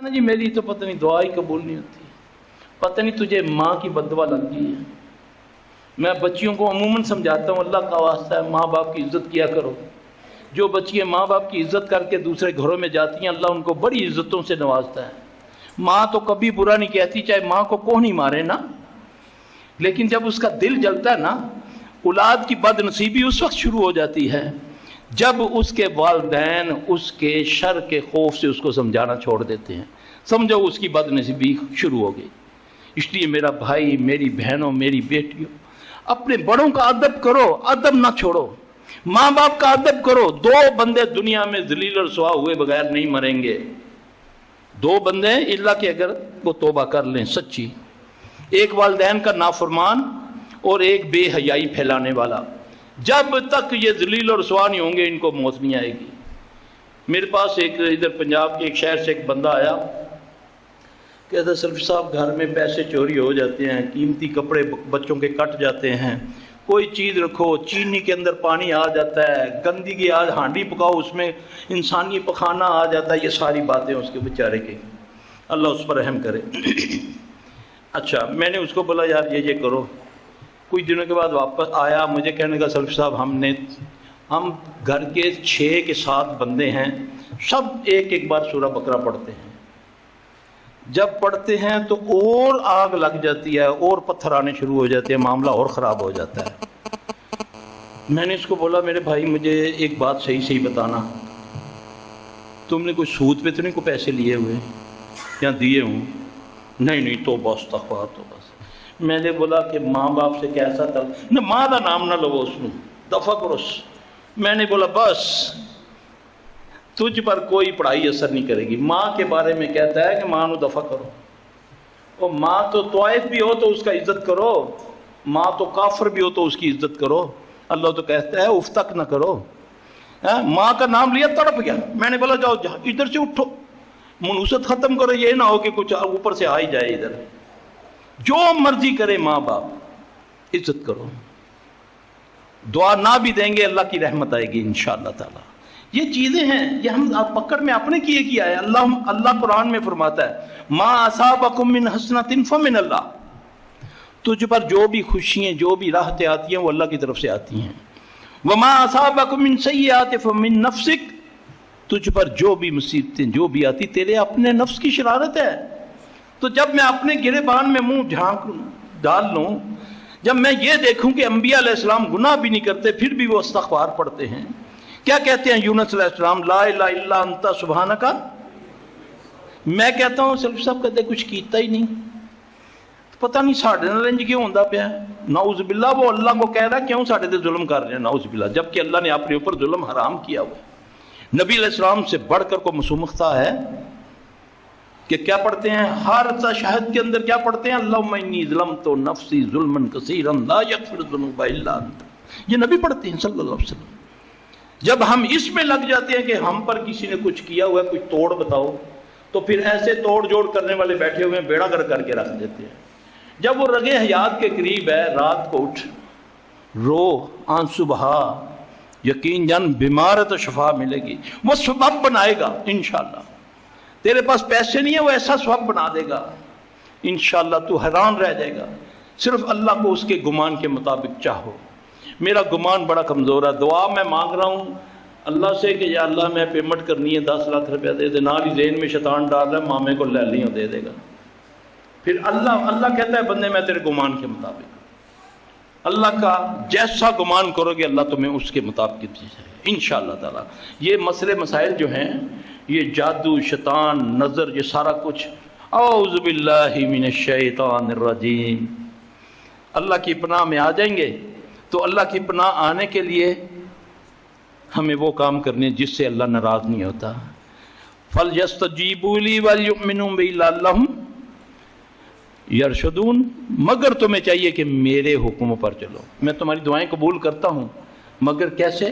نا جی میری تو پتہ نہیں دعا ہی قبول نہیں ہوتی، پتہ نہیں تجھے ماں کی بددعا لگ گئی ہے۔ میں بچیوں کو عموماً سمجھاتا ہوں اللہ کا واسطہ ہے ماں باپ کی عزت کیا کرو۔ جو بچیاں ماں باپ کی عزت کر کے دوسرے گھروں میں جاتی ہیں اللہ ان کو بڑی عزتوں سے نوازتا ہے۔ ماں تو کبھی برا نہیں کہتی، چاہے ماں کو کوہ نہیں مارے نا، لیکن جب اس کا دل جلتا ہے نا، اولاد کی بد نصیبی اس وقت شروع ہو جاتی ہے جب اس کے والدین اس کے شر کے خوف سے اس کو سمجھانا چھوڑ دیتے ہیں، سمجھو اس کی بد نصیبی شروع ہو گئی۔ اس لیے میرا بھائی، میری بہنوں، میری بیٹیوں، اپنے بڑوں کا ادب کرو، ادب نہ چھوڑو، ماں باپ کا ادب کرو۔ دو بندے دنیا میں ذلیل اور رسوا ہوئے بغیر نہیں مریں گے، دو بندے اللہ کہ اگر وہ توبہ کر لیں سچی، ایک والدین کا نافرمان اور ایک بے حیائی پھیلانے والا۔ جب تک یہ ذلیل اور رسوا نہیں ہوں گے ان کو موت نہیں آئے گی۔ میرے پاس ایک ادھر پنجاب کے ایک شہر سے ایک بندہ آیا، کہتا سلفی صاحب گھر میں پیسے چوری ہو جاتے ہیں، قیمتی کپڑے بچوں کے کٹ جاتے ہیں، کوئی چیز رکھو چینی کے اندر پانی آ جاتا ہے، گندگی ہانڈی پکاؤ اس میں انسانی پخانہ آ جاتا ہے، یہ ساری باتیں اس کے بیچارے کی، اللہ اس پر رحم کرے۔ اچھا میں نے اس کو بولا یار یہ کرو۔ کچھ دنوں کے بعد واپس آیا، مجھے کہنے کا سلفی صاحب ہم گھر کے 6 کے 7 بندے ہیں، سب ایک ایک بار سورہ بقرہ پڑھتے ہیں، جب پڑھتے ہیں تو اور آگ لگ جاتی ہے اور پتھر آنے شروع ہو جاتے ہیں، معاملہ اور خراب ہو جاتا ہے۔ میں نے اس کو بولا میرے بھائی مجھے ایک بات صحیح بتانا، تم نے کوئی سود پہ تو نہیں کوئی پیسے لیے ہوئے یا دیے ہوں؟ نہیں تو بس تخوا تو بس۔ میں نے بولا کہ ماں باپ سے کیسا تھا نہ، ماں کا نام نہ لو، اس میں دفع کرو۔ میں نے بولا بس تجھ پر کوئی پڑھائی اثر نہیں کرے گی۔ ماں کے بارے میں کہتا ہے کہ ماں نو دفع کرو، اور ماں تو طائف بھی ہو تو اس کا عزت کرو، ماں تو کافر بھی ہو تو اس کی عزت کرو۔ اللہ تو کہتا ہے اف تک نہ کرو۔ ماں کا نام لیا تڑپ گیا۔ میں نے بولا جاؤ ادھر سے اٹھو، منوست ختم کرو، یہ نہ ہو کہ کچھ اوپر سے آ ہی جائے ادھر۔ جو مرضی کرے ماں باپ، عزت کرو، دعا نہ بھی دیں گے اللہ کی رحمت آئے گی انشاءاللہ تعالی۔ یہ چیزیں ہیں، یہ ہم پکڑ میں اپنے کیا ہے۔ اللہ قرآن میں فرماتا ہے ما اصابکم من حسنۃ فمن اللہ، تجھ پر جو بھی خوشیاں جو بھی راحتیں آتی ہیں وہ اللہ کی طرف سے آتی ہیں۔ وما اصابکم من سیئات فمن نفسک، تجھ پر جو بھی مصیبتیں جو بھی آتی تیرے اپنے نفس کی شرارت ہے۔ تو جب میں اپنے گریبان میں منہ جھانک ڈال لوں، جب میں یہ دیکھوں کہ انبیاء علیہ السلام گناہ بھی نہیں کرتے پھر بھی وہ استغفار پڑھتے ہیں، کیا کہتے ہیں یونس علیہ السلام لا الہ الا انت سبحانک، میں کہتا ہوں سلفی صاحب کہتے کچھ کیتا ہی نہیں، پتہ نہیں ساڑھے نال انج کیوں ہوندہ پیا ہے۔ نعوذ باللہ، وہ اللہ کو کہہ رہا ہے کیوں ساڑھے تے ظلم کر رہے ہیں، نعوذ باللہ، جبکہ اللہ نے اپنے اوپر ظلم حرام کیا ہوا ہے۔ نبی علیہ السلام سے بڑھ کر کو مسومختہ ہے کہ کیا پڑھتے ہیں ہر تشہد کے اندر، کیا پڑھتے ہیں اللہم انی ظلمت نفسی ظلما کثیرا لا یغفر الذنوب الا انت، یہ نبی پڑھتے ہیں صلی اللہ علیہ وسلم۔ جب ہم اس میں لگ جاتے ہیں کہ ہم پر کسی نے کچھ کیا ہوا ہے، کچھ توڑ بتاؤ، تو پھر ایسے توڑ جوڑ کرنے والے بیٹھے ہوئے ہیں، بیڑا گر کر کے رکھ دیتے ہیں۔ جب وہ رگے حیات کے قریب ہے، رات کو اٹھ رو، آنسو بہا، یقین جان بیمار ہے تو شفا ملے گی، وہ سبب بنائے گا انشاءاللہ۔ تیرے پاس پیسے نہیں ہیں، وہ ایسا سبب بنا دے گا انشاءاللہ، تو حیران رہ جائے گا۔ صرف اللہ کو اس کے گمان کے مطابق چاہو۔ میرا گمان بڑا کمزور ہے، دعا میں مانگ رہا ہوں اللہ سے کہ یا اللہ میں پیمنٹ کرنی ہے 10 لاکھ روپیہ دے دے، نال ہی ذہن میں شیطان ڈال رہا ہے مامے کو لے لی دے دے گا۔ پھر اللہ کہتا ہے بندے میں تیرے گمان کے مطابق، اللہ کا جیسا گمان کرو گے اللہ تمہیں اس کے مطابق دیجیے انشاءاللہ تعالی۔ یہ مسئلے مسائل جو ہیں، یہ جادو، شیطان، نظر، یہ سارا کچھ اعوذ باللہ من الشیطان الرجیم، اللہ کی پناہ میں آ جائیں گے۔ تو اللہ کی پناہ آنے کے لیے ہمیں وہ کام کرنے جس سے اللہ ناراض نہیں ہوتا۔ فَلْيَسْتَجِيبُوا لِي وَلْيُؤْمِنُوا بِي لَعَلَّهُمْ يَرْشُدُونَ، مگر تمہیں چاہیے کہ میرے حکموں پر چلو۔ میں تمہاری دعائیں قبول کرتا ہوں مگر کیسے؟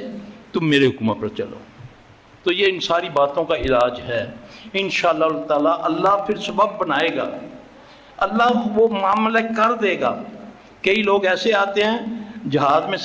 تم میرے حکموں پر چلو۔ تو یہ ان ساری باتوں کا علاج ہے انشاءاللہ تعالی۔ اللہ پھر سبب بنائے گا، اللہ وہ معاملہ کر دے گا۔ کئی لوگ ایسے آتے ہیں جہاد میں